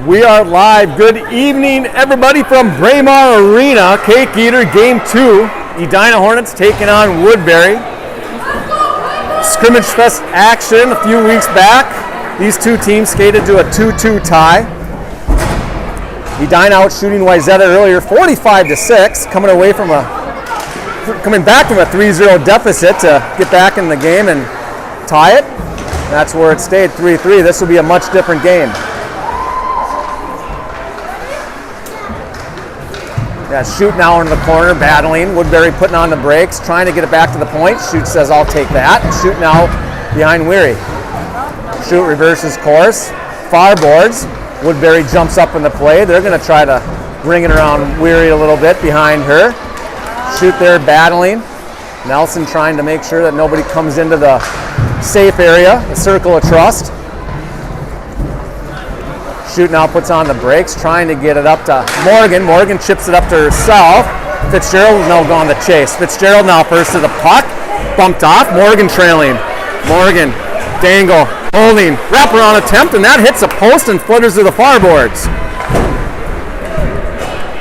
We are live. Good evening, everybody, from Braemar Arena. CakeEater Game 2. Edina Hornets taking on Woodbury. Scrimmage Fest action a few weeks back. These two teams skated to a 2-2 tie. Edina out shooting Wayzata earlier, 45-6, coming back from a 3-0 deficit to get back in the game and tie it. That's where it stayed, 3-3. This will be a much different game. Yeah, Shoot now into the corner, battling. Woodbury putting on the brakes, trying to get it back to the point. Shoot says, I'll take that. Shoot now behind Weary. Shoot reverses course, far boards. Woodbury jumps up in the play. They're going to try to bring it around Weary a little bit behind her. Shoot there battling. Nelson trying to make sure that nobody comes into the safe area, the circle of trust. Shoot now puts on the brakes, trying to get it up to Morgan. Morgan chips it up to herself. Fitzgerald now gone the chase. Fitzgerald now first to the puck. Bumped off. Morgan trailing. Morgan, dangle, holding, wraparound attempt, and that hits a post and flutters to the far boards.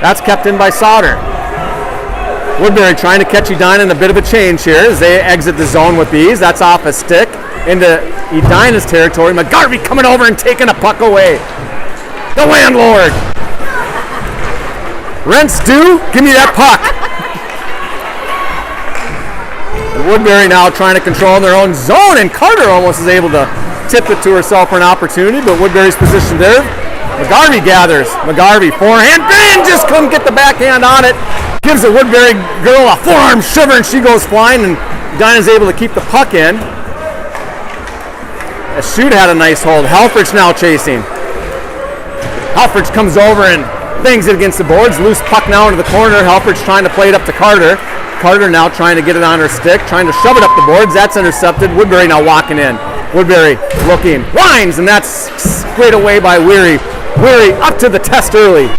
That's kept in by Sauter. Woodbury trying to catch Edina in a bit of a change here as they exit the zone with ease. That's off a stick into Edina's territory. McGarvey coming over and taking a puck away. The landlord. Rent Stew, give me that puck. Woodbury now trying to control their own zone, and Carter almost is able to tip it to herself for an opportunity, but Woodbury's positioned there. McGarvey gathers. McGarvey forehand, and just couldn't get the backhand on it. Gives the Woodbury girl a forearm shiver, and she goes flying, and Edina's able to keep the puck in. A Shoot had a nice hold. Helfrich now chasing. Helfrich comes over and bangs it against the boards. Loose puck now into the corner. Helfrich trying to play it up to Carter. Carter now trying to get it on her stick, trying to shove it up the boards. That's intercepted. Woodbury now walking in. Woodbury looking, winds, and that's squared away by Weary. Weary up to the test early.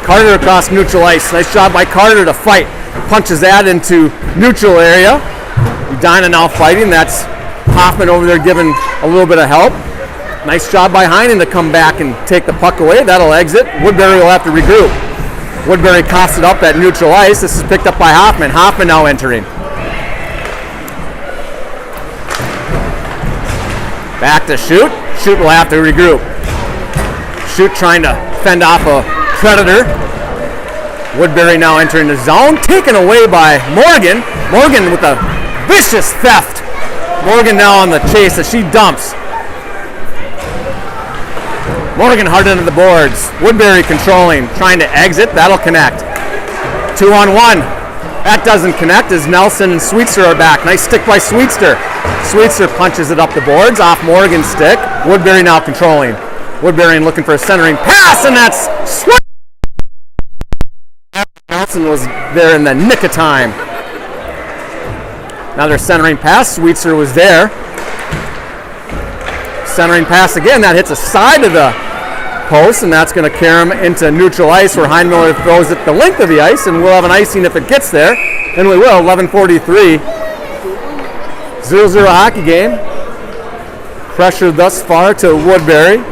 Carter across neutral ice. Nice job by Carter to fight. Punches that into neutral area. Edina now fighting. That's Hoffman over there giving a little bit of help. Nice job by Heinen to come back and take the puck away. That'll exit. Woodbury will have to regroup. Woodbury coughs it up at neutral ice. This is picked up by Hoffman. Hoffman now entering. Back to Shoot. Shoot will have to regroup. Shoot trying to fend off a predator. Woodbury now entering the zone. Taken away by Morgan. Morgan with a vicious theft. Morgan now on the chase as she dumps. Morgan hard into the boards. Woodbury controlling, trying to exit. That'll connect. 2-on-1. That doesn't connect as Nelson and Sweetster are back. Nice stick by Sweetster. Sweetster punches it up the boards off Morgan's stick. Woodbury now controlling. Woodbury looking for a centering pass, and that's Nelson was there in the nick of time. Another centering pass. Sweetser was there. Centering pass again. That hits a side of the post, and that's going to carry him into neutral ice where Heinmiller throws it the length of the ice, and we'll have an icing if it gets there. And we will. 11:43. 0-0 hockey game. Pressure thus far to Woodbury.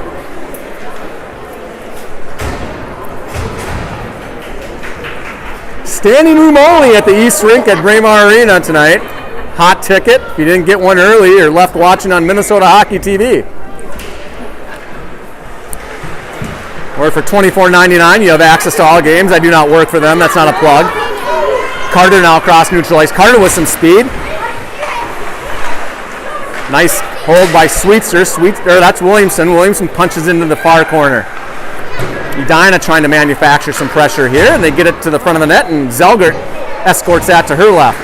Standing room only at the East Rink at Braemar Arena tonight. Hot ticket if you didn't get one early or left watching on Minnesota Hockey TV. Or for $24.99 you have access to all games. I do not work for them. That's not a plug. Carter now across neutral ice. Carter with some speed. Nice hold by Sweetster. That's Williamson. Williamson punches into the far corner. Edina trying to manufacture some pressure here, and they get it to the front of the net, and Zelgert escorts that to her left.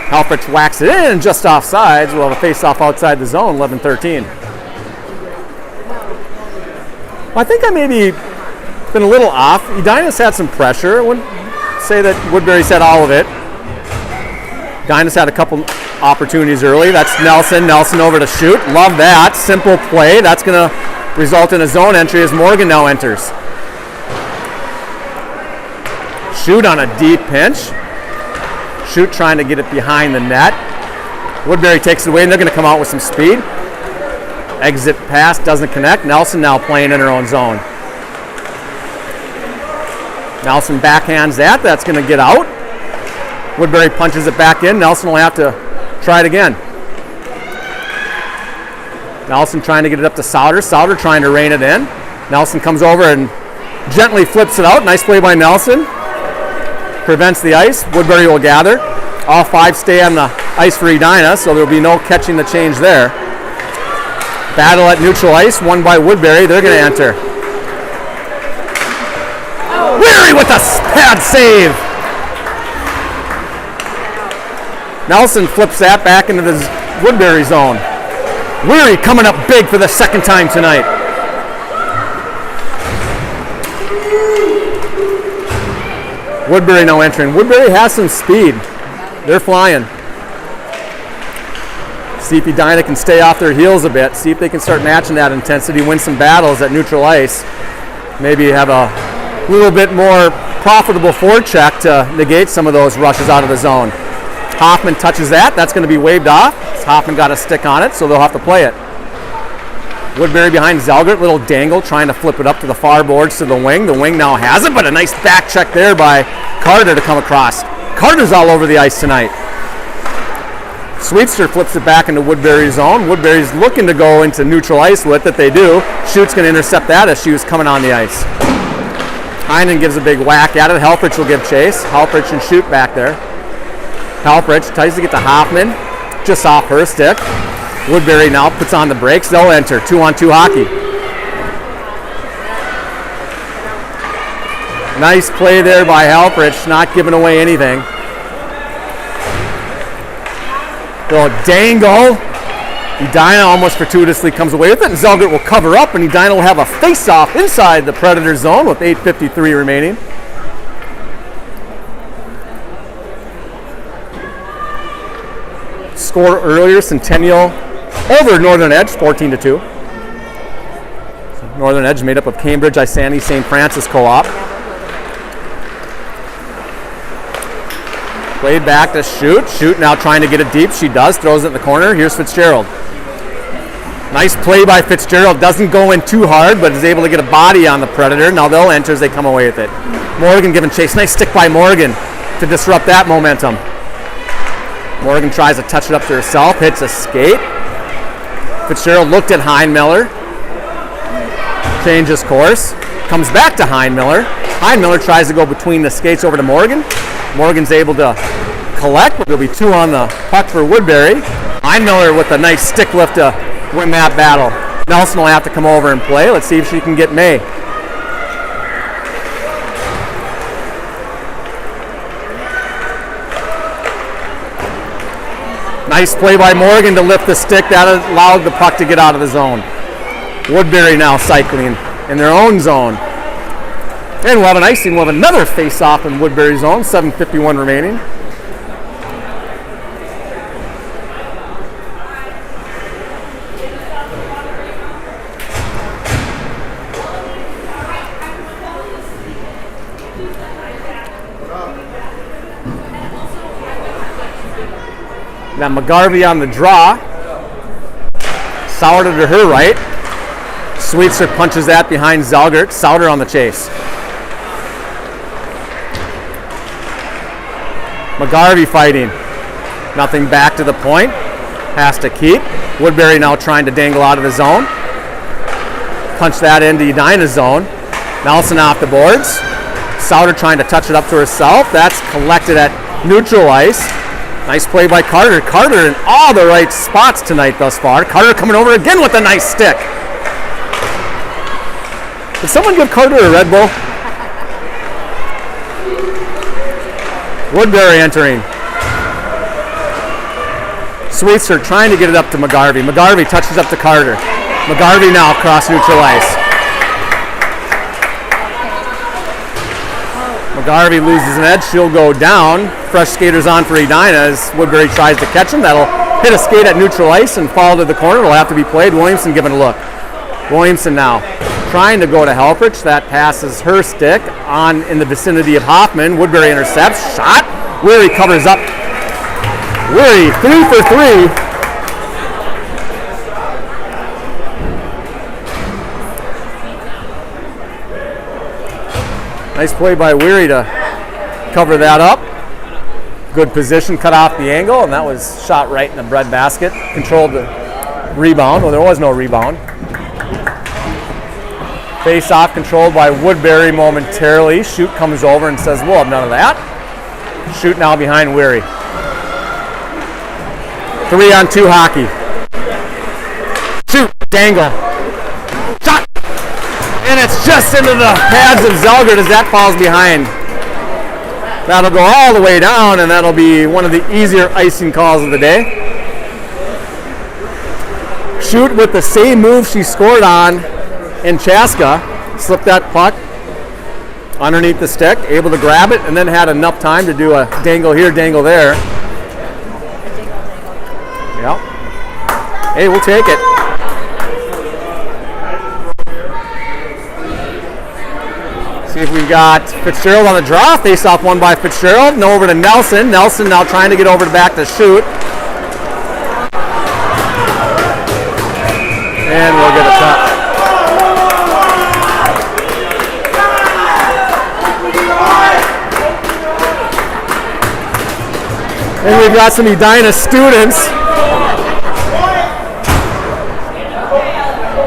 Helfrich whacks it in just off sides. We'll have a face-off outside the zone, 11-13. Well, I think I maybe been a little off. Edina's had some pressure. I wouldn't say that Woodbury's had all of it. Edina's had a couple opportunities early. That's Nelson. Nelson over to Shoot. Love that. Simple play. That's going to result in a zone entry as Morgan now enters. Shoot on a deep pinch. Shoot trying to get it behind the net. Woodbury takes it away, and they're going to come out with some speed. Exit pass doesn't connect. Nelson now playing in her own zone. Nelson backhands that. That's going to get out. Woodbury punches it back in. Nelson will have to try it again. Nelson trying to get it up to Souter. Souter trying to rein it in. Nelson comes over and gently flips it out. Nice play by Nelson. Prevents the ice. Woodbury will gather. All 5 stay on the ice for Edina, so there will be no catching the change there. Battle at neutral ice, won by Woodbury. They're going to enter. Weary with a pad save. Nelson flips that back into the Woodbury zone. Weary coming up big for the second time tonight. Woodbury now entering. Woodbury has some speed. They're flying. See if Edina can stay off their heels a bit. See if they can start matching that intensity, win some battles at neutral ice. Maybe have a little bit more profitable forecheck to negate some of those rushes out of the zone. Hoffman touches that. That's going to be waved off. Hoffman got a stick on it, so they'll have to play it. Woodbury behind Zelgert. Little dangle trying to flip it up to the far boards to the wing. The wing now has it, but a nice back check there by Carter to come across. Carter's all over the ice tonight. Sweetster flips it back into Woodbury's zone. Woodbury's looking to go into neutral ice with it. They do. Schutt's going to intercept that as she was coming on the ice. Heinen gives a big whack at it. Helfrich will give chase. Helfrich and Schutt back there. Helfrich tries to get to Hoffman, just off her stick. Woodbury now puts on the brakes. They'll enter 2-on-2 hockey. Nice play there by Helfrich, not giving away anything. Little dangle. Edina almost fortuitously comes away with it, and Zelgert will cover up, and Edina will have a face-off inside the Predator zone with 8:53 remaining. Score earlier, Centennial over Northern Edge, 14-2. Northern Edge made up of Cambridge, Isani, St. Francis Co-op. Played back to Schutt. Schutt now trying to get it deep. She does. Throws it in the corner. Here's Fitzgerald. Nice play by Fitzgerald. Doesn't go in too hard, but is able to get a body on the Predator. Now they'll enter as they come away with it. Morgan giving chase. Nice stick by Morgan to disrupt that momentum. Morgan tries to touch it up to herself. Hits a skate. Fitzgerald looked at Heinmiller. Changes course. Comes back to Heinmiller. Heinmiller tries to go between the skates over to Morgan. Morgan's able to collect, but there'll be 2 on the puck for Woodbury. Heinmiller with a nice stick lift to win that battle. Nelson will have to come over and play. Let's see if she can get May. Nice play by Morgan to lift the stick. That allowed the puck to get out of the zone. Woodbury now cycling in their own zone. And we'll have an icing. We'll have another face-off in Woodbury zone. 7:51 remaining. Now McGarvey on the draw. Sauter to her right. Sweetser punches that behind Zelgert. Sauter on the chase. McGarvey fighting. Nothing back to the point. Has to keep. Woodbury now trying to dangle out of the zone. Punch that into Edina's zone. Nelson off the boards. Sauter trying to touch it up to herself. That's collected at neutral ice. Nice play by Carter. Carter in all the right spots tonight thus far. Carter coming over again with a nice stick. Did someone give Carter a Red Bull? Woodbury entering. Sweetser trying to get it up to McGarvey. McGarvey touches up to Carter. McGarvey now across neutral ice. McGarvey loses an edge. She'll go down. Fresh skaters on for Edina as Woodbury tries to catch him. That'll hit a skate at neutral ice and fall to the corner. It'll have to be played. Williamson giving a look. Williamson now trying to go to Helfrich. That passes her stick on in the vicinity of Hoffman. Woodbury intercepts. Shot. Weary covers up Weary, 3 for 3. Nice play by Weary to cover that up. Good position, cut off the angle, and that was shot right in the bread basket. Controlled the rebound. Well, there was no rebound. Face off controlled by Woodbury momentarily. Shoot comes over and says, we'll have none of that. Shoot now behind Weary. 3-on-2 hockey. Shoot, dangle. Shot! And it's just into the pads of Zelgert as that falls behind. That'll go all the way down, and that'll be one of the easier icing calls of the day. Shoot with the same move she scored on in Chaska. Slipped that puck underneath the stick, able to grab it, and then had enough time to do a dangle here, dangle there. Yeah. Hey, we'll take it. See if we've got Fitzgerald on the draw. Face off one by Fitzgerald. And over to Nelson. Nelson now trying to get over to back to Shoot. And we'll get a touch. And we've got some Edina students.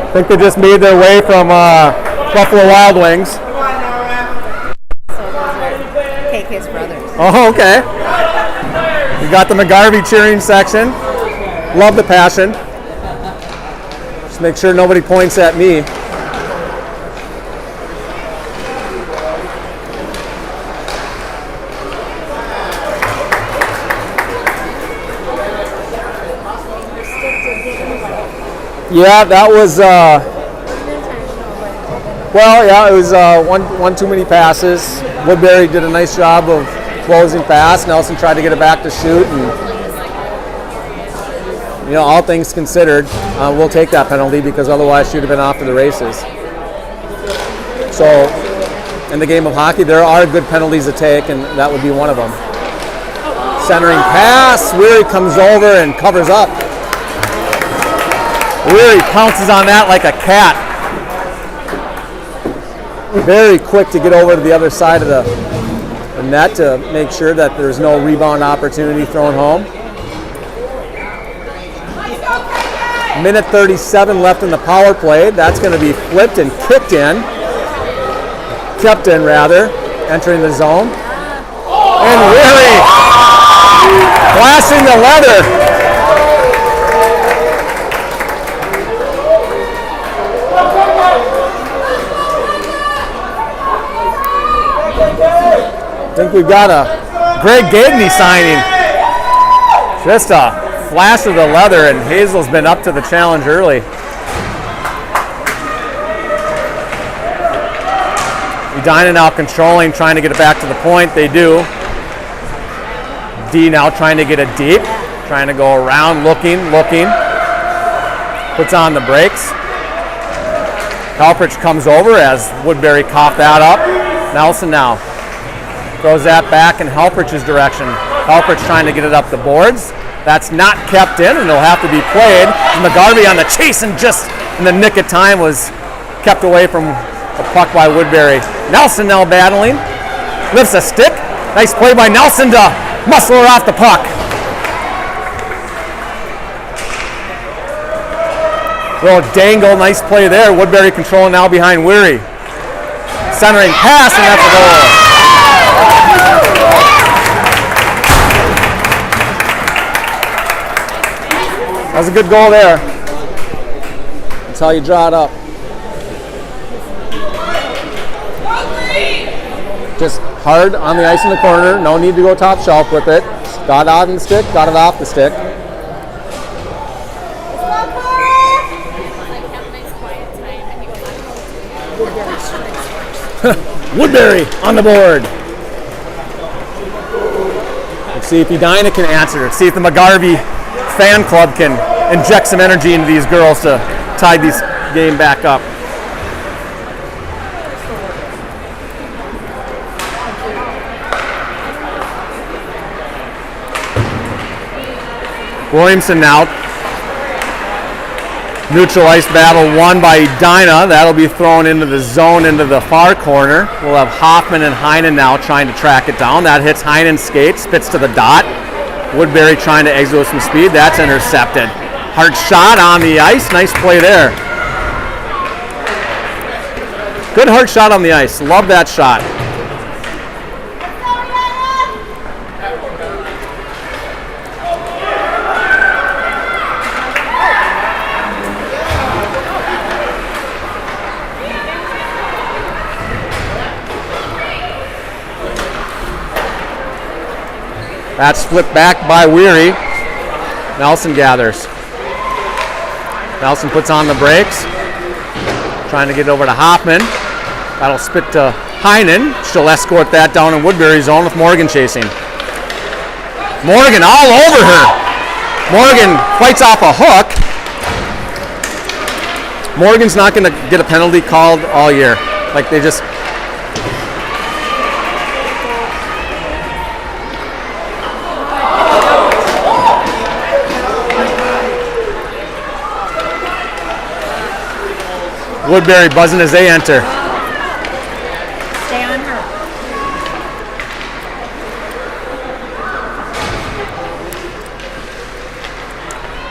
I think they just made their way from Buffalo Wild Wings. His brothers. Oh, okay. We got the McGarvey cheering section. Love the passion. Just make sure nobody points at me. Yeah, that was well, yeah, it was one too many passes. Woodbury did a nice job of closing pass. Nelson tried to get it back to Shoot, and you know, all things considered, we'll take that penalty because otherwise she'd have been off to the races. So, in the game of hockey, there are good penalties to take, and that would be one of them. Centering pass, Weary comes over and covers up. Weary pounces on that like a cat. Very quick to get over to the other side of the net to make sure that there's no rebound opportunity thrown home. Minute 37 left in the power play. That's going to be flipped and kicked in. Kept in, rather, entering the zone. And Weary flashing the leather. I think we've got a Greg Gagney signing. Just a flash of the leather, and Hazel's been up to the challenge early. Edina now controlling, trying to get it back to the point. They do. D now trying to get it deep, trying to go around, looking. Puts on the brakes. Halpridge comes over as Woodbury coughed that up. Nelson now throws that back in Halpridge's direction. Halpridge trying to get it up the boards. That's not kept in, and it'll have to be played. McGarvey on the chase, and just in the nick of time was kept away from a puck by Woodbury. Nelson now battling. Lifts a stick. Nice play by Nelson to muscle her off the puck. Little dangle, nice play there. Woodbury controlling now behind Weary. Centering pass, and that's a goal. That was a good goal there. That's how you draw it up. Just hard on the ice in the corner. No need to go top shelf with it. Got it on the stick, got it off the stick. Woodbury on the board. Let's see if Edina can answer. Let's see if the McGarvey fan club can inject some energy into these girls to tie this game back up. Williamson now. Neutral ice battle won by Edina. That'll be thrown into the zone into the far corner. We'll have Hoffman and Heinen now trying to track it down. That hits Heinen's skate, spits to the dot. Woodbury trying to exit with some speed. That's intercepted. Hard shot on the ice. Nice play there. Good hard shot on the ice. Love that shot. That's flipped back by Weary. Nelson gathers. Nelson puts on the brakes. Trying to get over to Hoffman. That'll spit to Heinen. She'll escort that down in Woodbury zone with Morgan chasing. Morgan all over her. Morgan fights off a hook. Morgan's not going to get a penalty called all year. Like they just... Woodbury buzzing as they enter. Stay on her.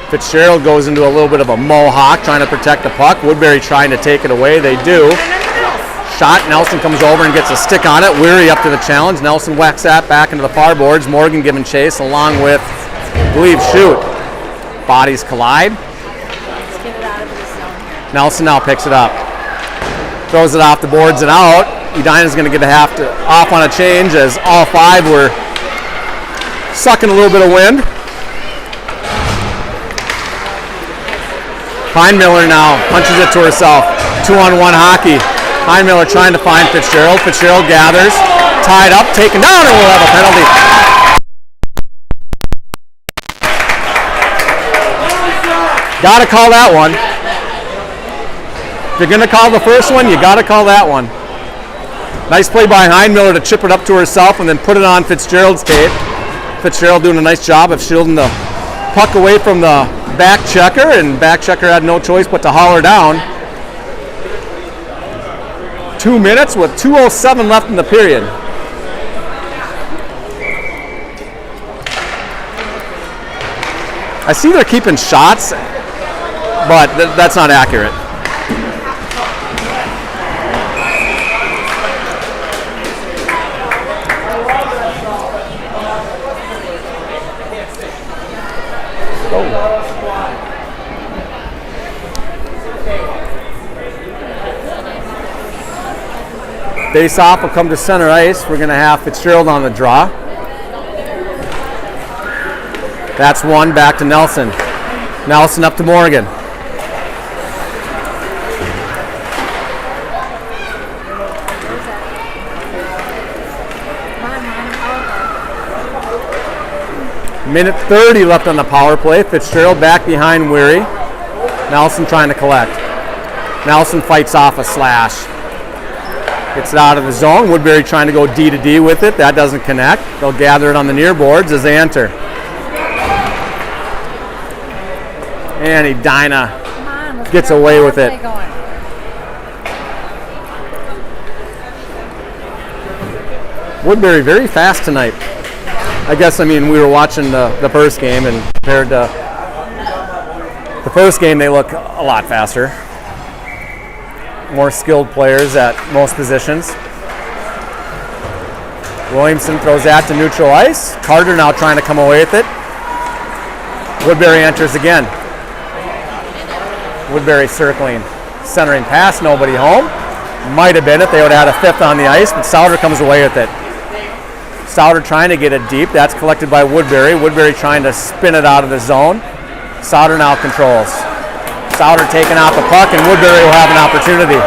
Fitzgerald goes into a little bit of a mohawk trying to protect the puck. Woodbury trying to take it away. They do. Shot. Nelson comes over and gets a stick on it. Weary up to the challenge. Nelson whacks that back into the far boards. Morgan giving chase along with, I believe, Shoot. Bodies collide. Nelson now picks it up. Throws it off the boards and out. Edina's going to get off on a change as all five were sucking a little bit of wind. Heinmiller now punches it to herself. 2-on-1 hockey. Heinmiller trying to find Fitzgerald. Fitzgerald gathers. Tied up, taken down, and we'll have a penalty. Gotta call that one. If you're going to call the first one, you got to call that one. Nice play by Heinmiller to chip it up to herself and then put it on Fitzgerald's tape. Fitzgerald doing a nice job of shielding the puck away from the back checker, and back checker had no choice but to haul her down. 2 minutes with 2:07 left in the period. I see they're keeping shots, but that's not accurate. Face off will come to center ice. We're going to have Fitzgerald on the draw. That's one, back to Nelson. Nelson up to Morgan. Minute 30 left on the power play. Fitzgerald back behind Weary. Nelson trying to collect. Nelson fights off a slash. Gets it out of the zone. Woodbury trying to go D to D with it. That doesn't connect. They'll gather it on the near boards as they enter. And Edina gets away with it. Woodbury very fast tonight. I guess, we were watching the first game, and compared to the first game, they look a lot faster. More skilled players at most positions. Williamson throws that to neutral ice. Carter now trying to come away with it. Woodbury enters again. Woodbury circling, centering pass, nobody home. Might have been if they would have had a fifth on the ice, but Souter comes away with it. Souter trying to get it deep. That's collected by Woodbury. Woodbury trying to spin it out of the zone. Souter now controls. Souter taking out the puck, and Woodbury will have an opportunity.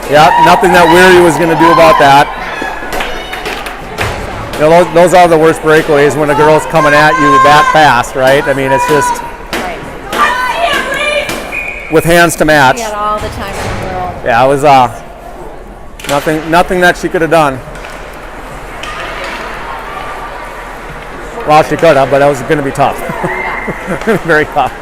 Yeah, nothing that Weary was going to do about that. Those are the worst breakaways when a girl's coming at you that fast, right? It's just... with hands to match. She had all the time in the world. Yeah, it was nothing that she could have done. Well, she could have, but it was going to be tough. Very tough.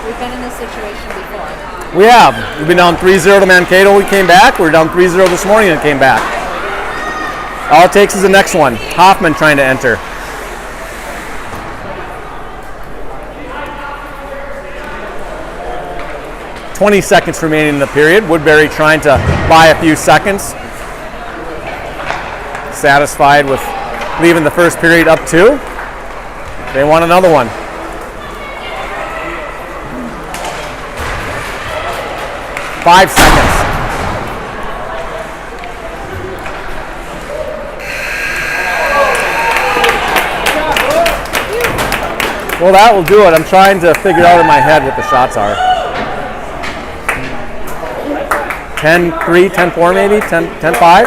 We've been in this situation before. We have. We've been down 3-0 to Mankato. We came back. We were down 3-0 this morning and came back. All it takes is the next one. Hoffman trying to enter. .20 remaining in the period. Woodbury trying to buy a few seconds. Satisfied with leaving the first period up 2. They want another one. Five seconds. Well, that will do it. I'm trying to figure out in my head what the shots are. 10-3, 10-4 maybe? 10-5?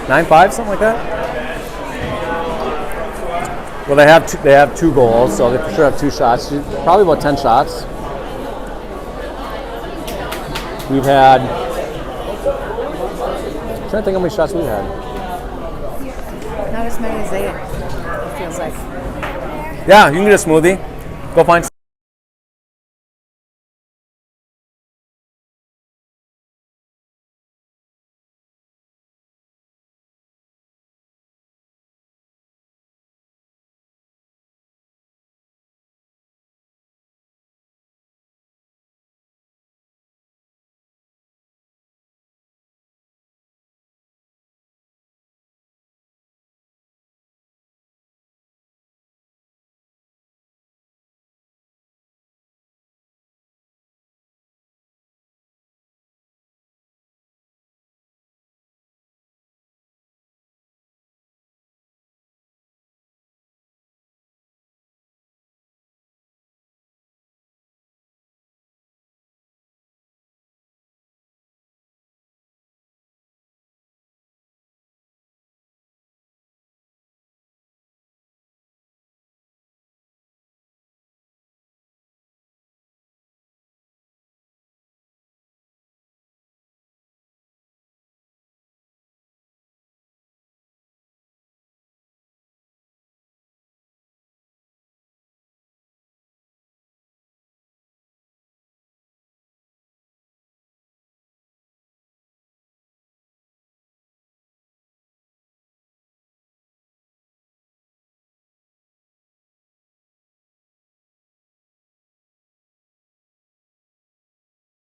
9-5, something like that? Well, they have 2 goals, so they for sure have 2 shots. Probably about 10 shots. We've had, I'm trying to think how many shots we've had. Not as many as they, it feels like. Yeah, you can get a smoothie. Go find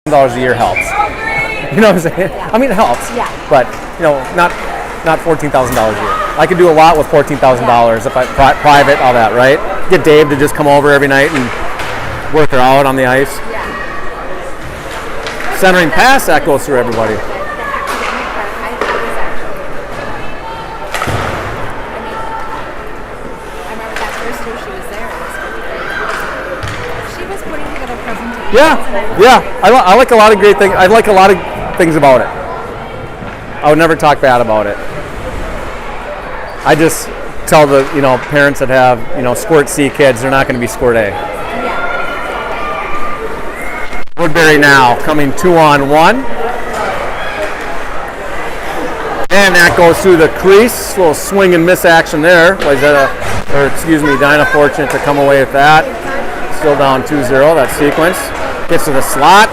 $1,000 a year helps. You know what I'm saying? I mean, it helps. Yeah. But, not $14,000 a year. I could do a lot with $14,000 if I private, all that, right? Get Dave to just come over every night and work her out on the ice. Yeah. Centering pass, that goes through everybody. The academic part, I think, is actually. I remember that first year she was there. She was putting together presentations. Yeah. I like a lot of great things. I like a lot of things about it. I would never talk bad about it. I just tell the parents that have Squirt C kids they're not going to be Squirt A. Yeah. Woodbury now coming 2-on-1. And that goes through the crease. A little swing and miss action there. Dinah fortunate to come away with that. Still down 2-0, that sequence. Gets to the slot.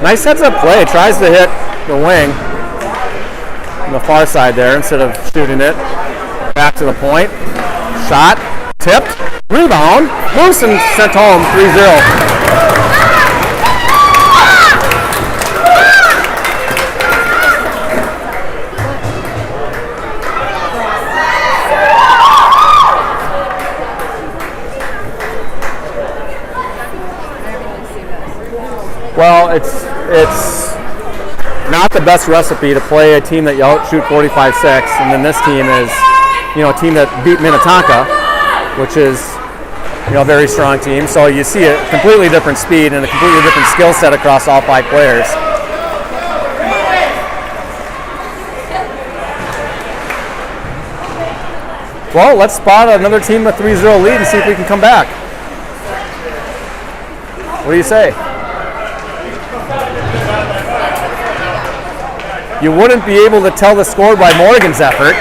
Nice heads up play. Tries to hit the wing on the far side there instead of shooting it. Back to the point. Shot. Tipped. Rebound. Loose and sent home 3-0. Well, it's not the best recipe to play a team that you outshoot 45-6, and then this team is, a team that beat Minnetonka, which is, a very strong team. So you see a completely different speed and a completely different skill set across all 5 players. Well, let's spot another team with 3-0 lead and see if we can come back. What do you say? You wouldn't be able to tell the score by Morgan's effort.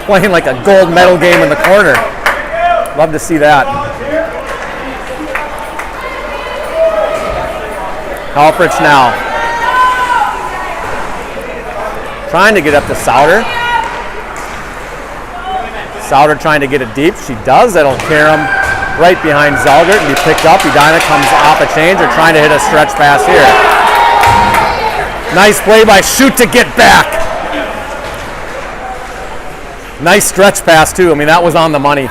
Playing like a gold medal game in the corner. Love to see that. Halfrich now. Trying to get up to Souter. Souter trying to get it deep. She does. That'll carry him right behind Zelgert and be picked up. Edina comes off a change. They're trying to hit a stretch pass here. Nice play by Shoot to get back. Nice stretch pass too. I mean, that was on the money.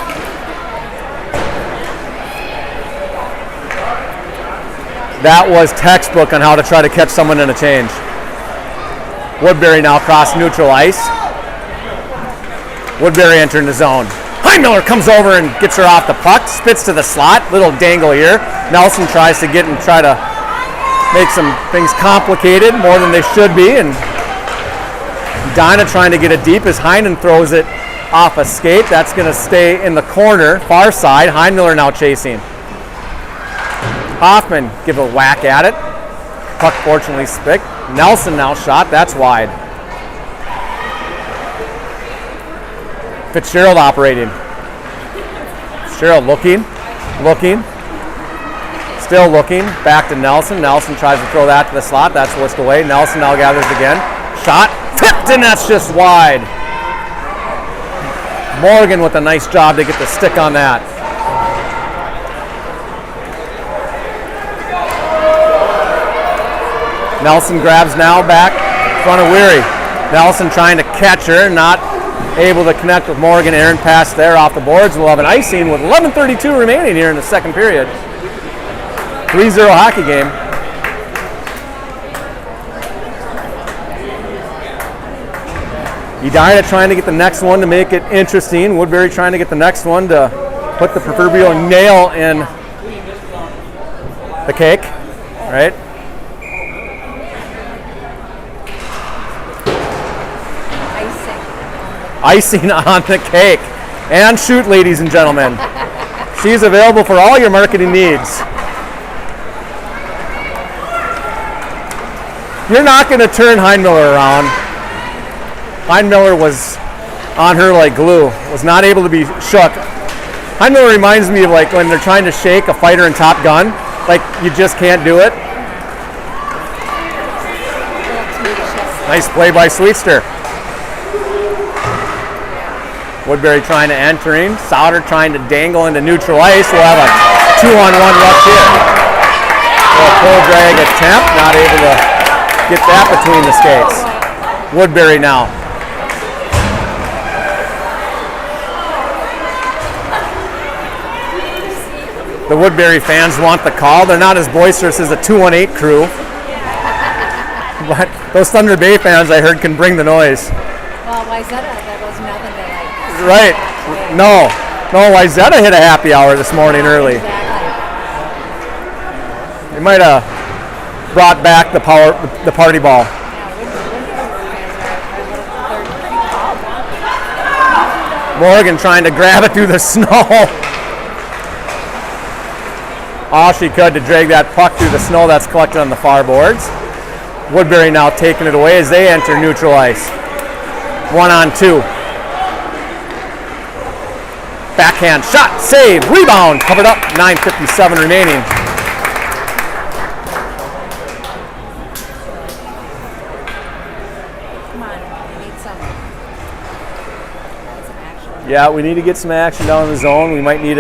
That was textbook on how to try to catch someone in a change. Woodbury now across neutral ice. Woodbury entering the zone. Heinmiller comes over and gets her off the puck, spits to the slot, little dangle here. Nelson tries to get and try to make some things complicated, more than they should be, and Dinah trying to get it deep as Heinen throws it off a skate. That's going to stay in the corner, far side. Heinmiller now chasing. Hoffman give a whack at it. Puck fortunately spick. Nelson now shot, that's wide. Fitzgerald operating. Fitzgerald looking, still looking, back to Nelson. Nelson tries to throw that to the slot, that's whisked away. Nelson now gathers again. Shot, tipped, and that's just wide. Morgan with a nice job to get the stick on that. Nelson grabs now back in front of Weary. Nelson trying to catch her, not able to connect with Morgan. Aaron pass there off the boards. We'll have an icing with 11:32 remaining here in the second period. 3-0 hockey game. Edina trying to get the next one to make it interesting. Woodbury trying to get the next one to put the proverbial nail in the cake, right? Icing on the cake. And Shoot, ladies and gentlemen. She's available for all your marketing needs. You're not going to turn Heinmiller around. Heinmiller was on her like glue, was not able to be shook. Heinmiller reminds me of like when they're trying to shake a fighter in Top Gun, like you just can't do it. Nice play by Sweetster. Woodbury trying to enter in. Souter trying to dangle into neutral ice. We'll have a 2-on-1 rush here. A pull drag attempt, not able to get that between the skates. Woodbury now. The Woodbury fans want the call. They're not as boisterous as the 218 crew. But those Thunder Bay fans, I heard, can bring the noise. Well, Wyzetta, that was nothing to like. Right. No, Wyzetta hit a happy hour this morning early. Exactly. They might have brought back the party ball. Morgan trying to grab it through the snow. All she could to drag that puck through the snow that's collected on the far boards. Woodbury now taking it away as they enter neutral ice. 1-on-2. Backhand shot, save, rebound, covered up, 9:57 remaining. Come on, we need some action. Yeah, we need to get some action down in the zone. We might need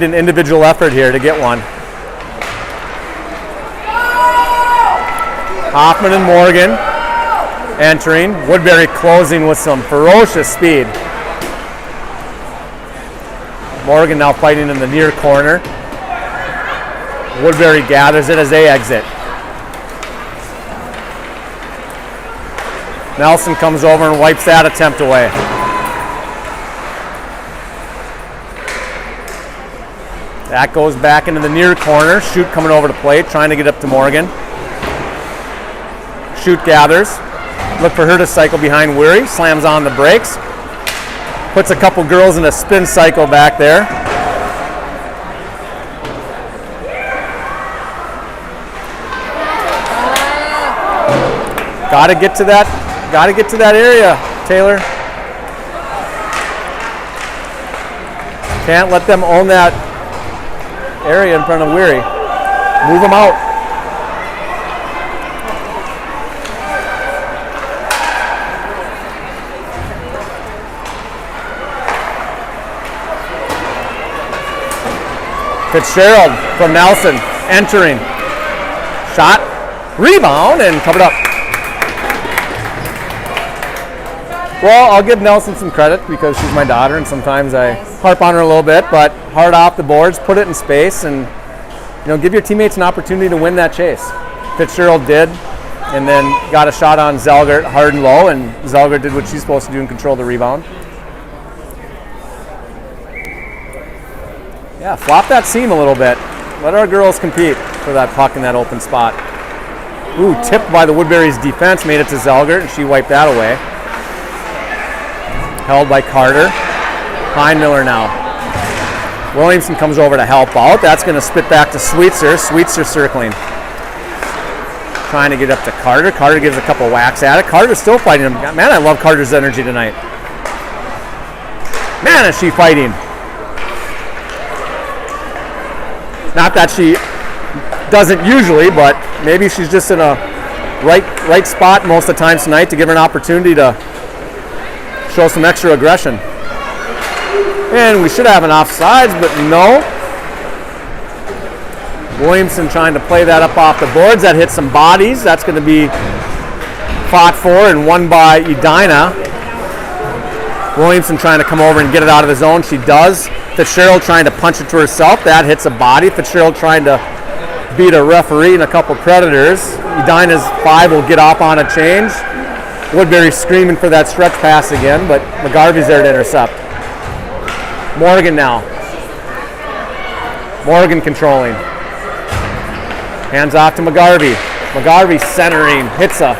an individual effort here to get one. Hoffman and Morgan entering. Woodbury closing with some ferocious speed. Morgan now fighting in the near corner. Woodbury gathers it as they exit. Nelson comes over and wipes that attempt away. That goes back into the near corner. Shoot coming over to plate, trying to get up to Morgan. Shoot gathers. Look for her to cycle behind Weary. Slams on the brakes. Puts a couple girls in a spin cycle back there. Gotta get to that area, Taylor. Can't let them own that area in front of Weary. Move them out. Fitzgerald from Nelson entering. Shot, rebound, and covered up. Well, I'll give Nelson some credit because she's my daughter and sometimes I harp on her a little bit, but hard off the boards, put it in space, and give your teammates an opportunity to win that chase. Fitzgerald did, and then got a shot on Zelgert hard and low, and Zelgert did what she's supposed to do and control the rebound. Yeah, flop that seam a little bit. Let our girls compete for that puck in that open spot. Ooh, tipped by the Woodbury's defense, made it to Zelgert, and she wiped that away. Held by Carter. Heinmiller now. Williamson comes over to help out. That's going to spit back to Sweetser. Sweetser circling. Trying to get up to Carter. Carter gives a couple whacks at it. Carter's still fighting him. Man, I love Carter's energy tonight. Man, is she fighting. Not that she doesn't usually, but maybe she's just in a right spot most of the time tonight to give her an opportunity to show some extra aggression. And we should have an offsides, but no. Williamson trying to play that up off the boards. That hits some bodies. That's going to be fought for and won by Edina. Williamson trying to come over and get it out of the zone. She does. Fitzgerald trying to punch it to herself. That hits a body. Fitzgerald trying to beat a referee and a couple creditors. Edina's 5 will get off on a change. Woodbury screaming for that stretch pass again, but McGarvey's there to intercept. Morgan now. Morgan controlling. Hands off to McGarvey. McGarvey centering, hits a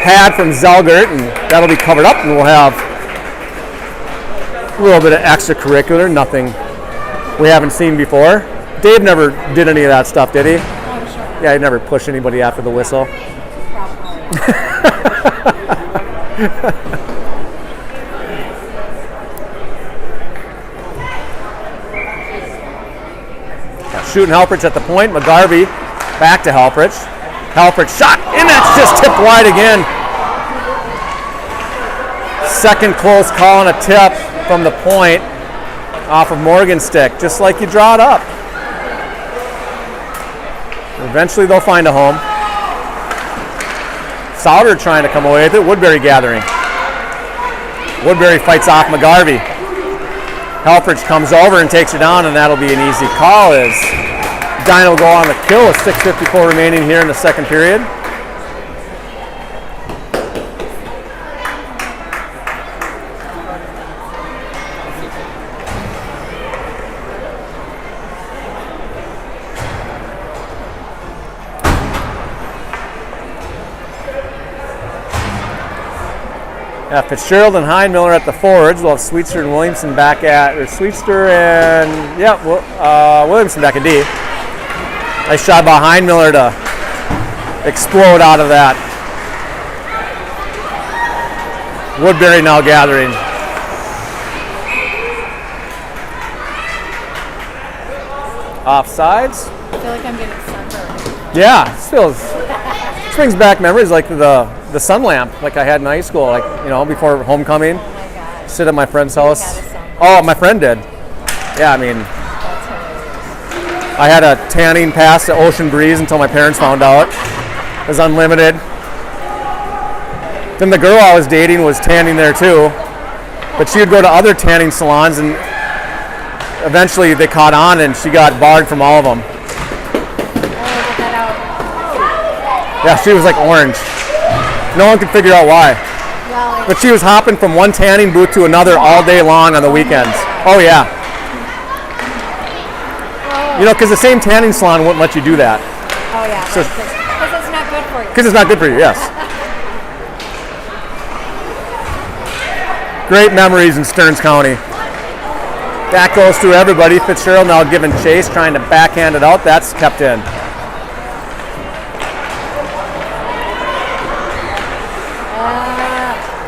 pad from Zelgert, and that'll be covered up, and we'll have a little bit of extracurricular, nothing we haven't seen before. Dave never did any of that stuff, did he? Yeah, he never pushed anybody after the whistle. Shooting Helfrich at the point. McGarvey back to Helfrich. Helfrich shot, and that's just tipped wide again. Second close call on a tip from the point off of Morgan's stick, just like you draw it up. Eventually they'll find a home. Sauter trying to come away with it. Woodbury gathering. Woodbury fights off McGarvey. Helfrich comes over and takes her down, and that'll be an easy call as Dinah will go on the kill with 6:54 remaining here in the second period. Yeah, Fitzgerald and Heinmiller at the forwards. We'll have Sweetser and Williamson back at, or Sweetser and, Williamson back at D. Nice shot by Heinmiller to explode out of that. Woodbury now gathering. Offsides. I feel like I'm getting sunburned. Yeah, still brings back memories like the sun lamp like I had in high school, like, before homecoming. Oh my gosh. Sit at my friend's house. Got a sun. Oh, my friend did. Yeah, I mean, I had a tanning pass to Ocean Breeze until my parents found out. It was unlimited. Then the girl I was dating was tanning there too, but she would go to other tanning salons, and eventually they caught on and she got barred from all of them. Yeah, she was like orange. No one could figure out why. Well, But she was hopping from one tanning booth to another all day long on the weekends. Oh yeah. Because the same tanning salon wouldn't let you do that. oh yeah, So- because it's not good for you. Because it's not good for you, yes. Great memories in Stearns County. That goes through everybody. Fitzgerald now giving chase, trying to backhand it out. That's kept in.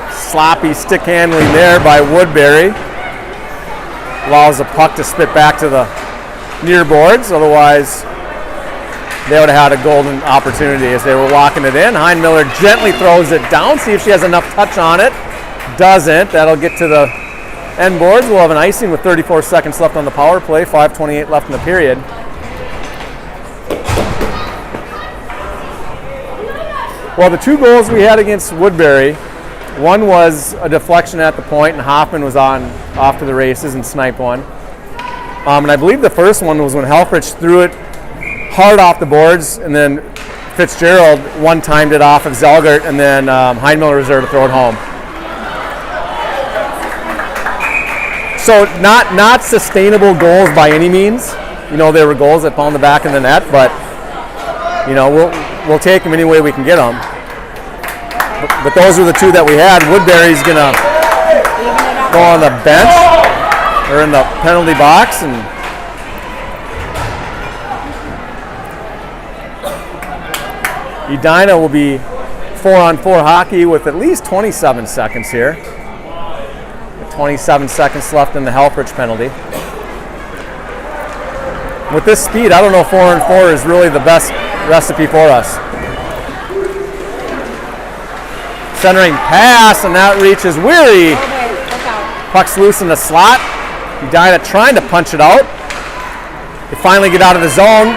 Sloppy stick handling there by Woodbury. Allows the puck to spit back to the near boards. Otherwise, they would have had a golden opportunity as they were walking it in. Heinmiller gently throws it down. See if she has enough touch on it. Doesn't. That'll get to the end boards. We'll have an icing with 34 seconds left on the power play. 5:28 left in the period. Well, the two goals we had against Woodbury, one was a deflection at the point, and Hoffman was off to the races and sniped one. And I believe the first one was when Helfrich threw it hard off the boards, and then Fitzgerald one-timed it off of Zelgert, and then Heinmiller was there to throw it home. So not sustainable goals by any means. You know, there were goals that found the back of the net, but you know, we'll take them any way we can get them. But those are the two that we had. Woodbury's gonna go on the bench or in the penalty box, and Edina will be 4-on-4 hockey with at least 27 seconds here. 27 seconds left in the Helfrich penalty. With this speed, I don't know if 4-on-4 is really the best recipe for us. Centering pass, and that reaches Weary. Puck's loose in the slot. Edina trying to punch it out. They finally get out of the zone.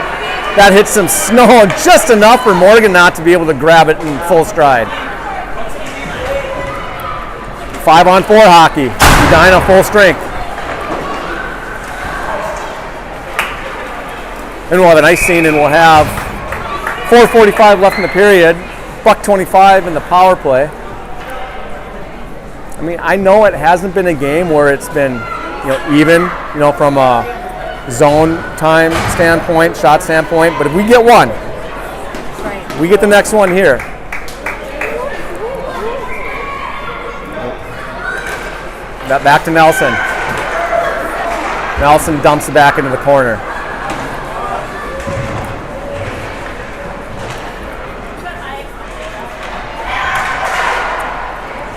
That hits some snow just enough for Morgan not to be able to grab it in full stride. 5-on-4 hockey. Edina full strength. And we'll have an ice scene, and we'll have 4:45 left in the period. $1.25 in the power play. I mean, I know it hasn't been a game where it's been, you know, even, you know, from a zone time standpoint, shot standpoint. But if we get one, we get the next one here. That back to Nelson. Nelson dumps it back into the corner.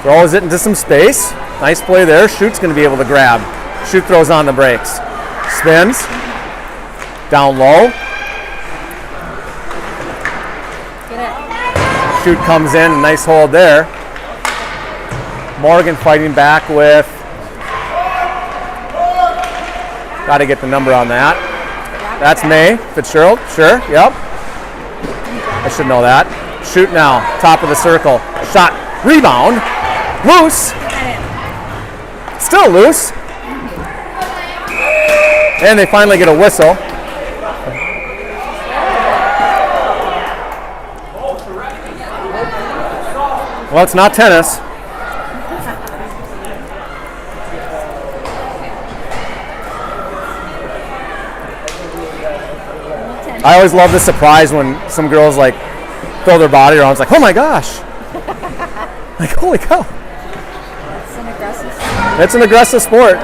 Throws it into some space. Nice play there. Schutt's going to be able to grab. Schutt throws on the brakes. Spins. Down low. Schutt comes in. Nice hold there. Morgan fighting back with. Got to get the number on that. That's May. Fitzgerald. Sure. Yep. I should know that. Schutt now. Top of the circle. Shot. Rebound. Loose. Still loose. And they finally get a whistle. Well, it's not tennis. I always love the surprise when some girls like throw their body around. It's like, oh my gosh. Like, holy cow. It's an aggressive sport.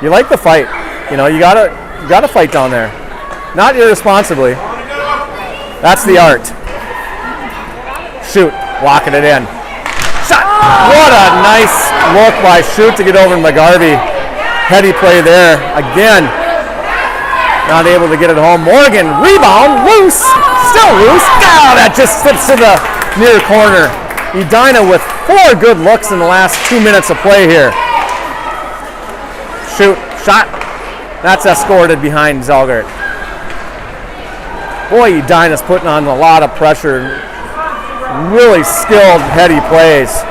You like the fight. You know, you gotta fight down there. Not irresponsibly. That's the art. Schutt, locking it in. Shot! What a nice look by Schutt to get over McGarvey. Heady play there. Again, not able to get it home. Morgan, rebound, loose. Still loose. Oh, that just slips to the near corner. Edina with 4 good looks in the last 2 minutes of play here. Schutt, shot. That's escorted behind Zelgert. Boy, Edina's putting on a lot of pressure. Really skilled, heady plays.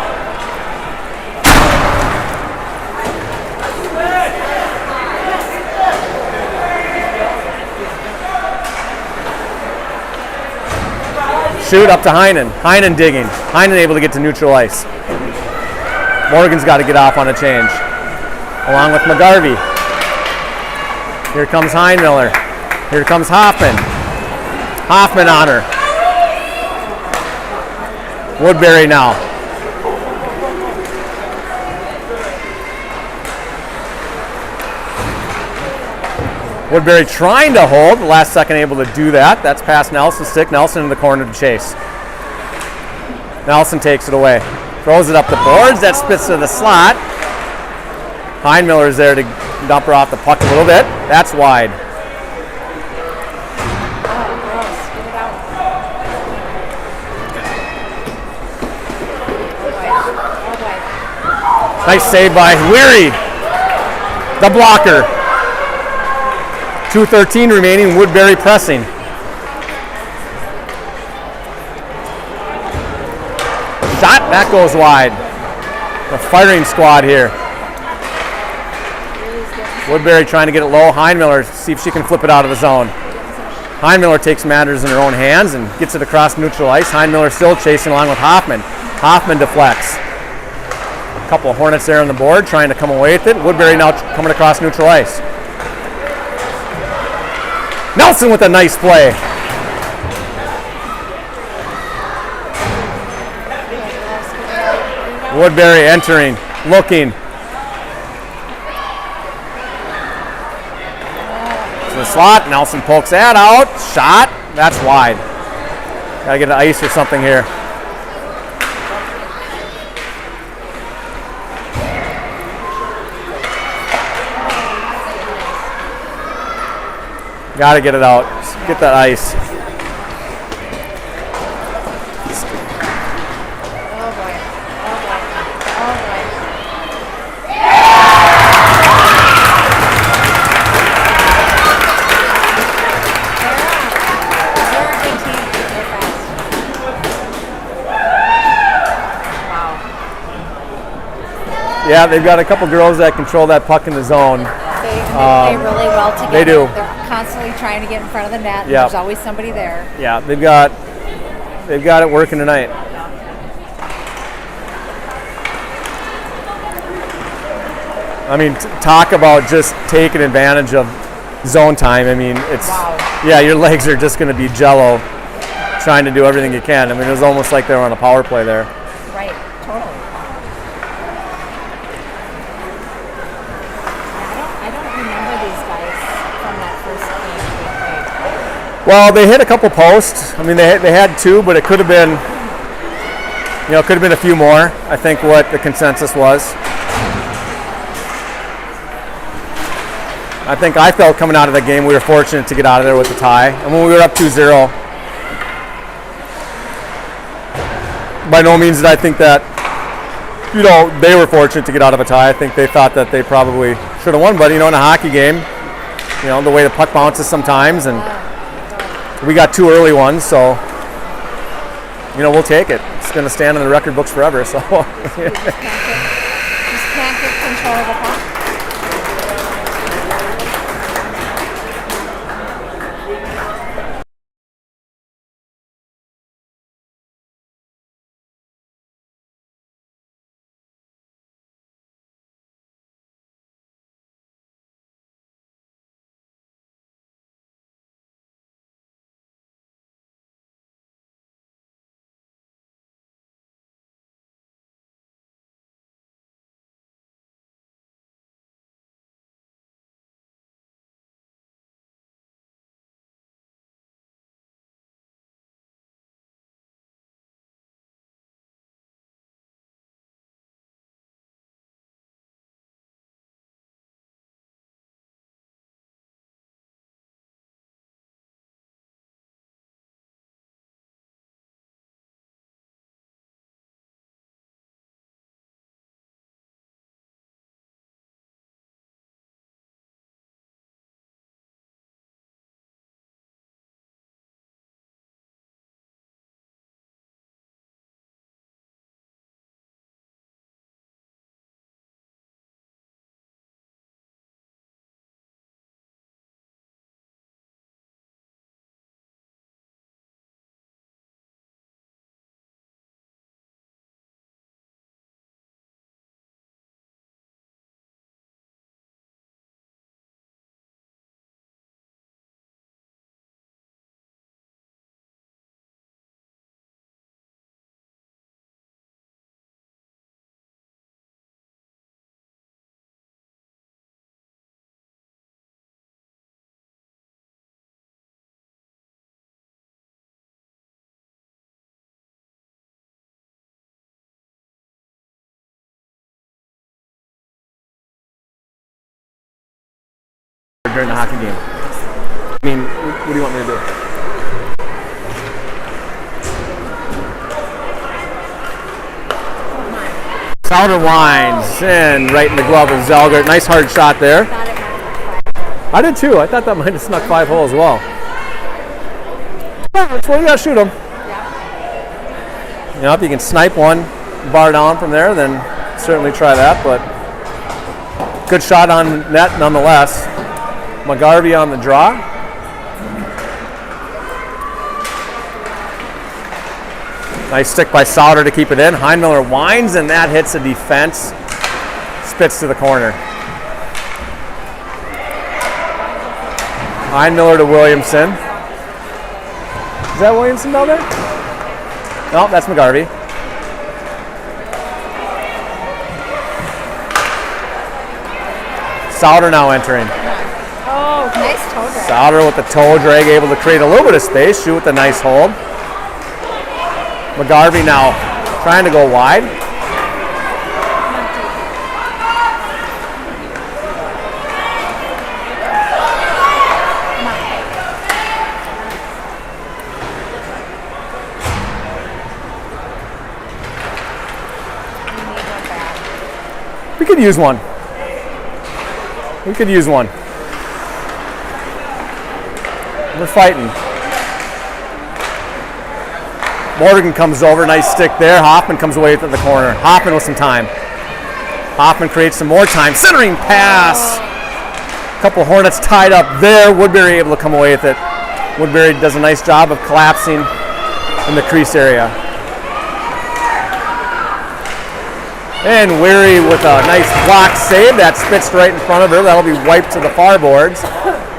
Schutt up to Heinen. Heinen digging. Heinen able to get to neutral ice. Morgan's got to get off on a change. Along with McGarvey. Here comes Heinmiller. Here comes Hoffman. Hoffman on her. Woodbury now. Woodbury trying to hold, the last second able to do that. That's past Nelson, stick Nelson in the corner to chase. Nelson takes it away. Throws it up the boards, that spits to the slot. Heinmiller's there to dump her off the puck a little bit. That's wide. Nice save by Weary. The blocker. 2:13 remaining, Woodbury pressing. Shot, that goes wide. The firing squad here. Woodbury trying to get it low. Heinmiller, see if she can flip it out of the zone. Heinmiller takes matters in her own hands and gets it across neutral ice. Heinmiller still chasing along with Hoffman. Hoffman deflects. A couple of Hornets there on the board trying to come away with it. Woodbury now coming across neutral ice. Nelson with a nice play. Woodbury entering, looking. To the slot, Nelson pokes that out. Shot, that's wide. Gotta get an ice or something here. Got to get it out. Get that ice. Yeah, they've got a couple girls that control that puck in the zone. They play really well together. They do. They're constantly trying to get in front of the net. And Yep. There's always somebody there. Yeah, they've got it working tonight. I mean, talk about just taking advantage of zone time. I mean, it's yeah, your legs are just going to be jello, trying to do everything you can. I mean, it was almost like they were on a power play there. Right, totally. I don't remember these guys from that first game we played. Well, they hit a couple posts. I mean, they had two, but it could have been, could have been a few more. I think what the consensus was. I felt coming out of the game we were fortunate to get out of there with the tie. And when we were up 2-0, by no means did I think that, they were fortunate to get out of a tie. I think they thought that they probably should have won. But, in a hockey game, the way the puck bounces sometimes, and we got two early ones, so, we'll take it. It's going to stand in the record books forever, so. Just can't get control of the puck. during the hockey game. I mean, what do you want me to do? Souter winds in right in the glove of Zelgert. Nice hard shot there. I did too. I thought that might have snuck 5 hole as well. Yeah, that's where you gotta shoot them. You know, if you can snipe one bar down from there, then certainly try that. But good shot on net nonetheless. McGarvey on the draw. Nice stick by Souter to keep it in. Heinmiller winds, and that hits the defense. Spits to the corner. Heinmiller to Williamson. Is that Williamson down there? No, that's McGarvey. Souter now entering. Oh, nice toe drag. Souter with the toe drag, able to create a little bit of space. Shoot with a nice hold. McGarvey now trying to go wide. We could use one. We could use one. We're fighting. Morgan comes over, nice stick there. Hoffman comes away to the corner. Hoffman with some time. Hoffman creates some more time. Centering pass. A couple Hornets tied up there. Woodbury able to come away with it. Woodbury does a nice job of collapsing in the crease area. And Weary with a nice block save. That spits right in front of her. That'll be wiped to the far boards.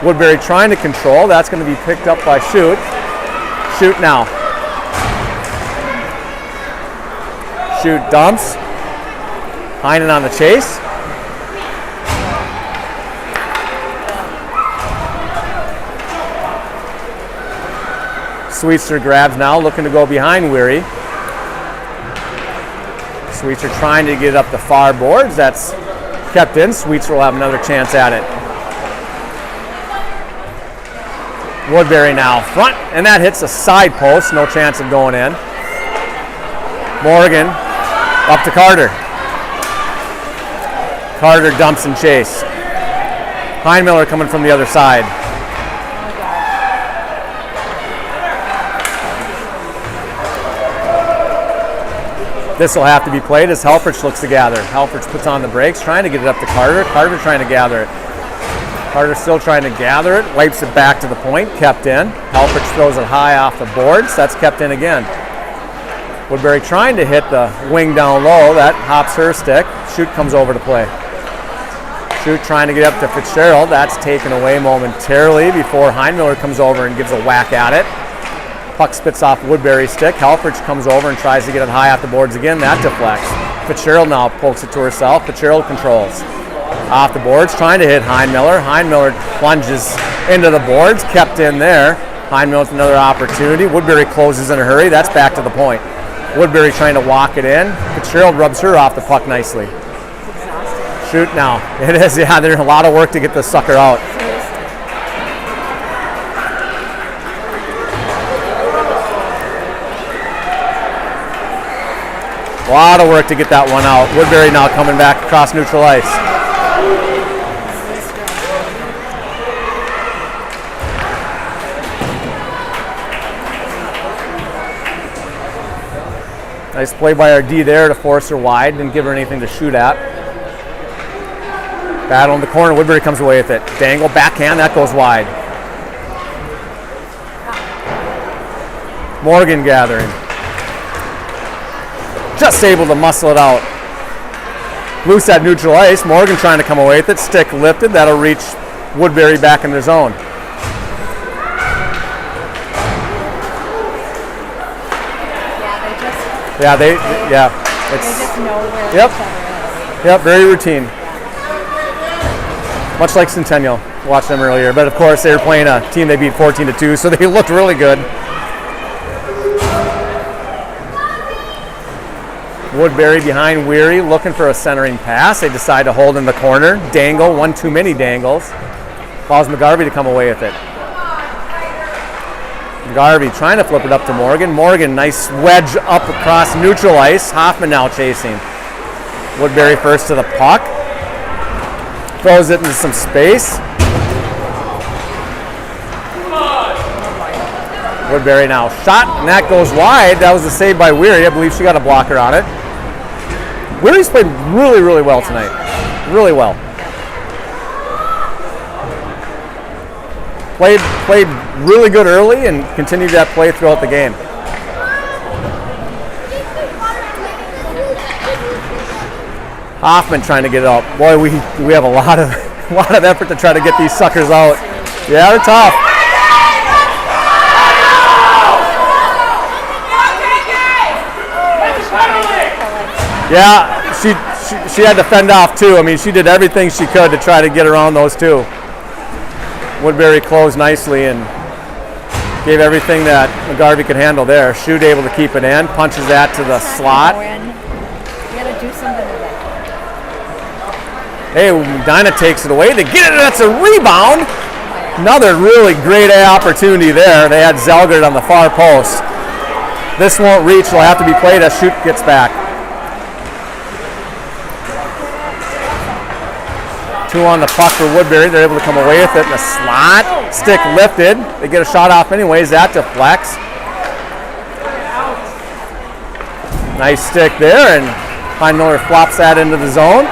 Woodbury trying to control. That's going to be picked up by Shoot. Shoot now. Shoot dumps. Heinen on the chase. Sweetser grabs now, looking to go behind Weary. Sweetser trying to get up the far boards. That's kept in. Sweetser will have another chance at it. Woodbury now front, and that hits a side post. No chance of going in. Morgan up to Carter. Carter dumps and chase. Heinmiller coming from the other side. This will have to be played as Helfrich looks to gather. Helfrich puts on the brakes, trying to get it up to Carter. Carter trying to gather it. Carter still trying to gather it, wipes it back to the point, kept in. Helfrich throws it high off the boards, that's kept in again. Woodbury trying to hit the wing down low, that hops her stick. Shoot comes over to play. Shoot trying to get up to Fitzgerald, that's taken away momentarily before Heinmiller comes over and gives a whack at it. Puck spits off Woodbury's stick. Helfrich comes over and tries to get it high off the boards again. That deflects. Fitzgerald now pokes it to herself. Fitzgerald controls. Off the boards, trying to hit Heinmiller. Heinmiller plunges into the boards, kept in there. Heinmiller with another opportunity. Woodbury closes in a hurry. That's back to the point. Woodbury trying to walk it in. Fitzgerald rubs her off the puck nicely. Shoot now. It is, yeah, there's a lot of work to get this sucker out. A lot of work to get that one out. Woodbury now coming back across neutral ice. Nice play by our D there to force her wide. Didn't give her anything to shoot at. Battle in the corner. Woodbury comes away with it. Dangle, backhand, that goes wide. Morgan gathering. Just able to muscle it out. Loose at neutral ice. Morgan trying to come away with it. Stick lifted. That'll reach Woodbury back in their zone. They just know where each other is. Yep, very routine. Much like Centennial. Watched them earlier. But of course, they were playing a team they beat 14-2, so they looked really good. Woodbury behind Weary, looking for a centering pass. They decide to hold in the corner. Dangle, one too many dangles. Allows McGarvey to come away with it. McGarvey trying to flip it up to Morgan. Morgan, nice wedge up across neutral ice. Hoffman now chasing. Woodbury first to the puck. Throws it into some space. Woodbury now shot, and that goes wide. That was a save by Weary. I believe she got a blocker on it. Weary's played really, really well tonight. Really well. Played really good early and continued that play throughout the game. Hoffman trying to get it out. Boy, we have a lot of effort to try to get these suckers out. Yeah, they're tough. Yeah, she had to fend off too. I mean, she did everything she could to try to get around those two. Woodbury closed nicely and gave everything that McGarvey could handle there. Shoot able to keep it in, punches that to the slot. You gotta do something with it. Hey, Dinah takes it away to get it. That's a rebound. Another really great opportunity there. They had Zelgert on the far post. This won't reach. Will have to be played as Shoot gets back. 2 on the puck for Woodbury. They're able to come away with it in the slot. Stick lifted. They get a shot off anyways. That deflects. Nice stick there, and Pine Miller flops that into the zone.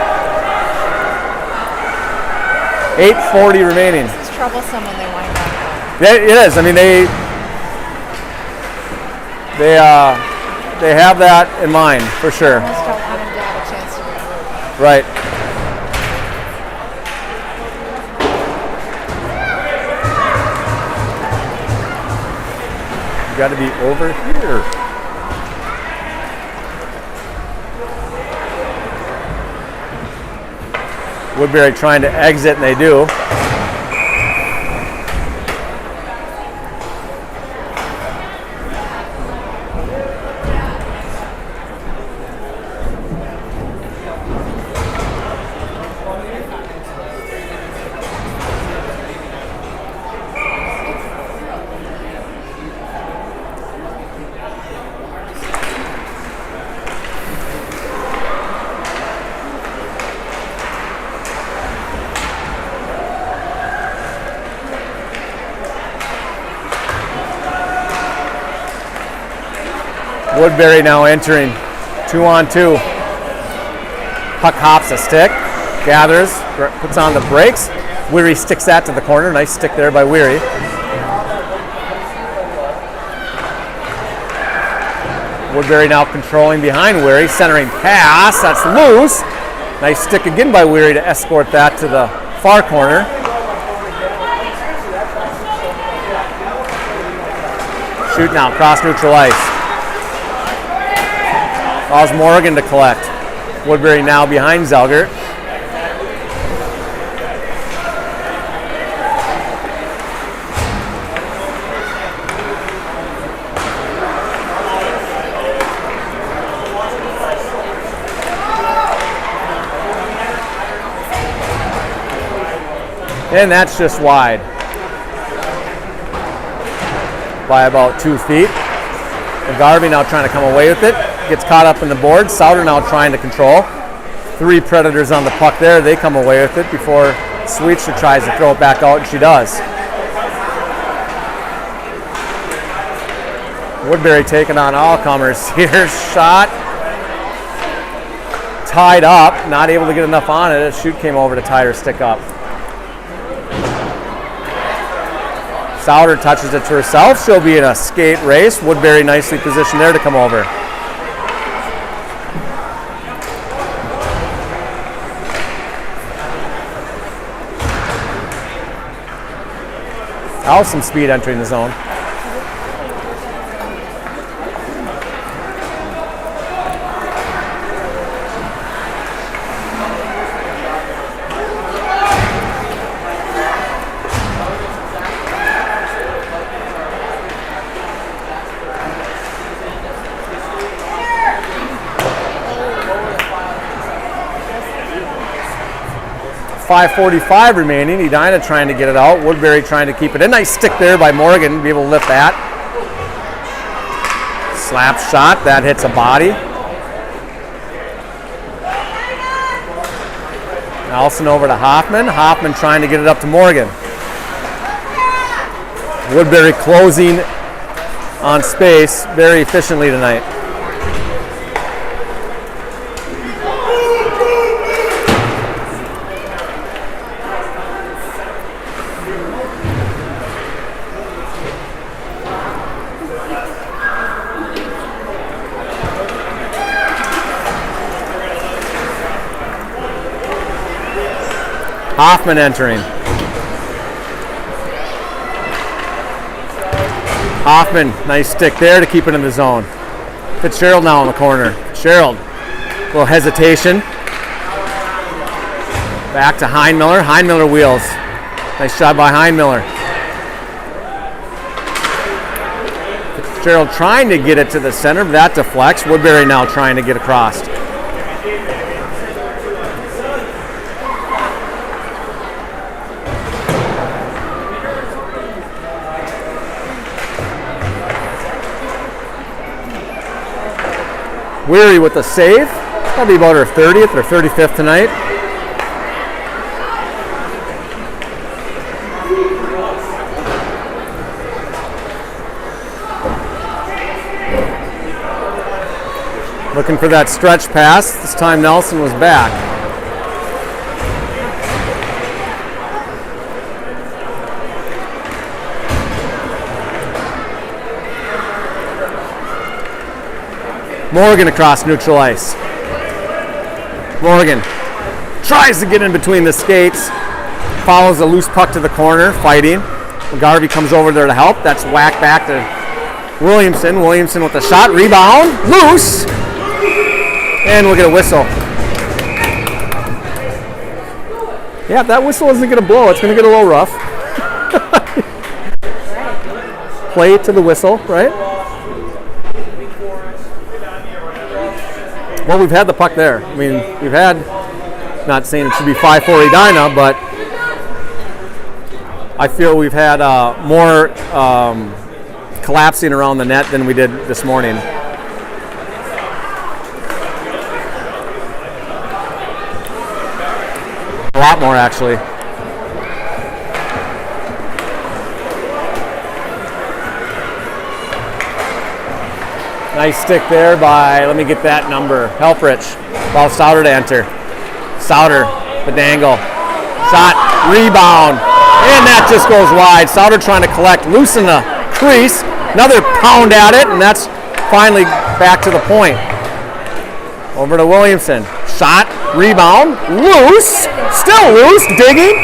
8:40 remaining. It's troublesome when they wind up. Yeah, it is. I mean, they have that in mind for sure. Almost don't want them to have a chance to regroup. Right. You got to be over here. Woodbury trying to exit, and they do. Woodbury now entering 2-on-2. Puck hops a stick, gathers, puts on the brakes. Weary sticks that to the corner. Nice stick there by Weary. Woodbury now controlling behind Weary, centering pass. That's loose. Nice stick again by Weary to escort that to the far corner. Shoot now, cross neutral ice. Allows Morgan to collect. Woodbury now behind Zelgert. And that's just wide by about 2 feet. McGarvey now trying to come away with it. Gets caught up in the board. Souter now trying to control. 3 Predators on the puck there. They come away with it before Sweetser tries to throw it back out, and she does. Woodbury taking on all comers here. Shot. Tied up. Not able to get enough on it. A Shoot came over to tie her stick up. Souter touches it to herself. She'll be in a skate race. Woodbury nicely positioned there to come over. Some speed entering the zone. 5:45 remaining. Edina trying to get it out. Woodbury trying to keep it in. Nice stick there by Morgan. Be able to lift that. Slap shot. That hits a body. Nelson over to Hoffman. Hoffman trying to get it up to Morgan. Woodbury closing on space very efficiently tonight. Hoffman entering. Hoffman, nice stick there to keep it in the zone. Fitzgerald now in the corner. Fitzgerald, little hesitation. Back to Heinmiller. Heinmiller wheels. Nice shot by Heinmiller. Fitzgerald trying to get it to the center, but that deflects. Woodbury now trying to get across. Weary with the save. That'll be about her 30th or 35th tonight. Looking for that stretch pass. This time Nelson was back. Morgan across neutral ice. Morgan tries to get in between the skates. Follows a loose puck to the corner, fighting. Garvey comes over there to help. That's whacked back to Williamson. Williamson with the shot. Rebound. Loose. And we'll get a whistle. Yeah, if that whistle isn't going to blow, it's going to get a little rough. Play to the whistle, right? Well, we've had the puck there. I mean, we've had, not saying it should be 5-4 Edina, but I feel we've had more collapsing around the net than we did this morning. A lot more, actually. Nice stick there by, let me get that number, Helfrich. Allow Souter to enter. Souter, the dangle. Shot, rebound, and that just goes wide. Souter trying to collect, loosen the crease. Another pound at it, and that's finally back to the point. Over to Williamson. Shot, rebound, loose, still loose, digging.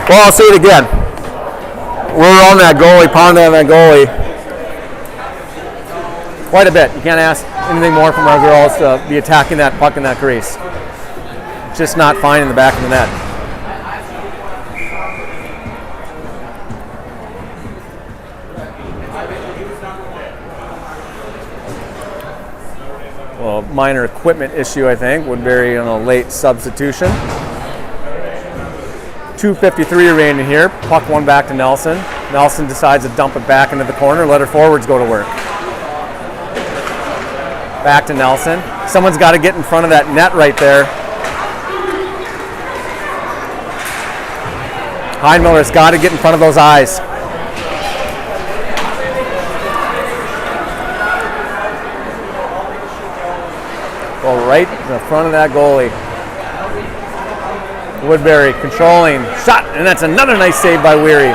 Well, I'll say it again. We're on that goalie, pounding on that goalie quite a bit. You can't ask anything more from our girls to be attacking that puck in that crease. Just not finding the back of the net. Well, minor equipment issue, I think. Woodbury on a late substitution. 2:53 remaining here. Puck one back to Nelson. Nelson decides to dump it back into the corner. Let her forwards go to work. Back to Nelson. Someone's got to get in front of that net right there. Heinmiller's got to get in front of those eyes. Go right in the front of that goalie. Woodbury controlling, shot, and that's another nice save by Weary.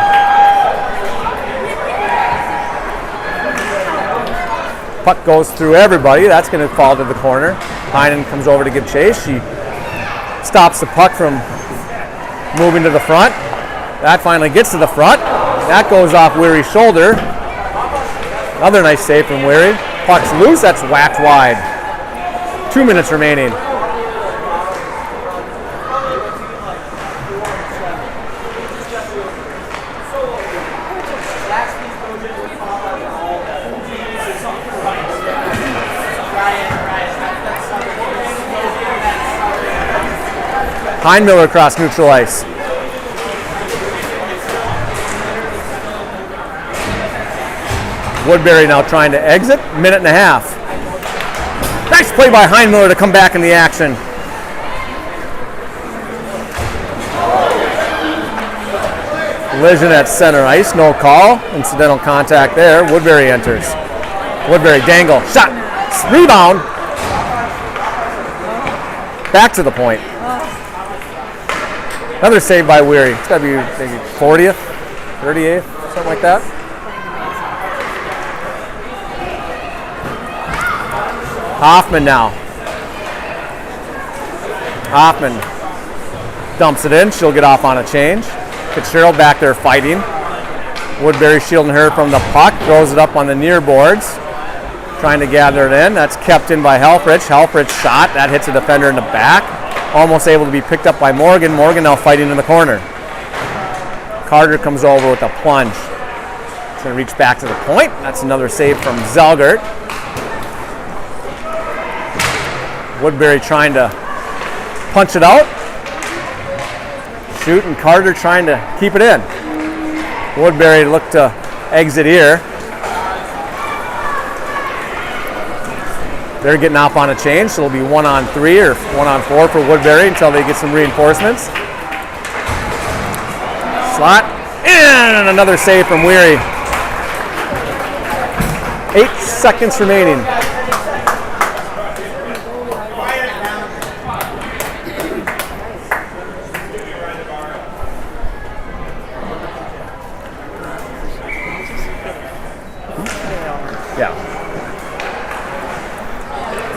Puck goes through everybody. That's going to fall to the corner. Heinen comes over to give chase. She stops the puck from moving to the front. That finally gets to the front. That goes off Weary's shoulder. Another nice save from Weary. Puck's loose. That's whacked wide. 2 minutes remaining. Heinmiller across neutral ice. Woodbury now trying to exit. Minute and a half. Nice play by Heinmiller to come back in the action. Collision at center ice, no call. Incidental contact there. Woodbury enters. Woodbury dangle, shot, rebound. Back to the point. Another save by Weary. It's got to be maybe 40th, 38th, something like that. Hoffman now. Hoffman dumps it in. She'll get off on a change. Fitzgerald back there fighting. Woodbury shielding her from the puck. Throws it up on the near boards. Trying to gather it in. That's kept in by Helfrich. Helfrich shot. That hits a defender in the back. Almost able to be picked up by Morgan. Morgan now fighting in the corner. Carter comes over with a plunge. It's going to reach back to the point. That's another save from Zelgert. Woodbury trying to punch it out. Shoot, and Carter trying to keep it in. Woodbury looked to exit here. They're getting off on a change, so it'll be 1-on-3 or 1-on-4 for Woodbury until they get some reinforcements. Slot, and another save from Weary. 8 seconds remaining.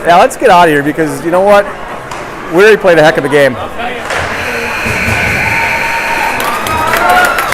Yeah, let's get out of here because you know what? Weary played a heck of a game.